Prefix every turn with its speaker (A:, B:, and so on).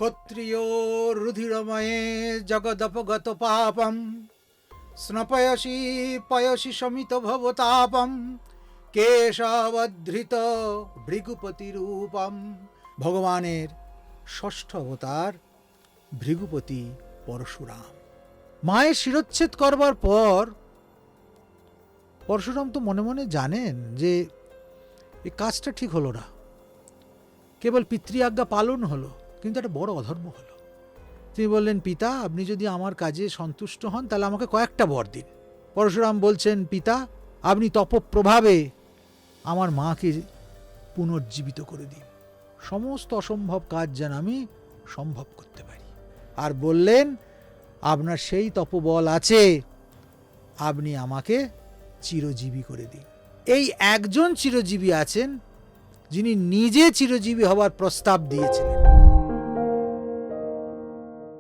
A: ক্ষত্রিয় রুধিরময়ে জগদপগত পাপম স্নপয়সি পয়সি শমিত ভবতাপম কেশবধৃত ভৃগুপতি রূপম। ভগবানের ষষ্ঠ অবতার ভৃগুপতি পরশুরাম। মায়ের শিরচ্ছেদ করবার পর পরশুরাম তো মনে মনে জানেন যে এই কাজটা ঠিক হলো না, কেবল পিতৃ আজ্ঞা পালন হলো, কিন্তু একটা বড় অধর্ম হলো। তিনি বললেন, পিতা আপনি যদি আমার কাজে সন্তুষ্ট হন তাহলে আমাকে কয়েকটা বর দিন। পরশুরাম বলছেন, পিতা আপনি তপপ্রভাবে আমার মাকে পুনর্জীবিত করে দিন, সমস্ত অসম্ভব কাজ যেন আমি সম্ভব করতে পারি। আর বললেন, আপনার সেই তপবল আছে, আপনি আমাকে চিরজীবী করে দিন। এই একজন চিরজীবী আছেন যিনি নিজে চিরজীবী হবার প্রস্তাব দিয়েছিলেন।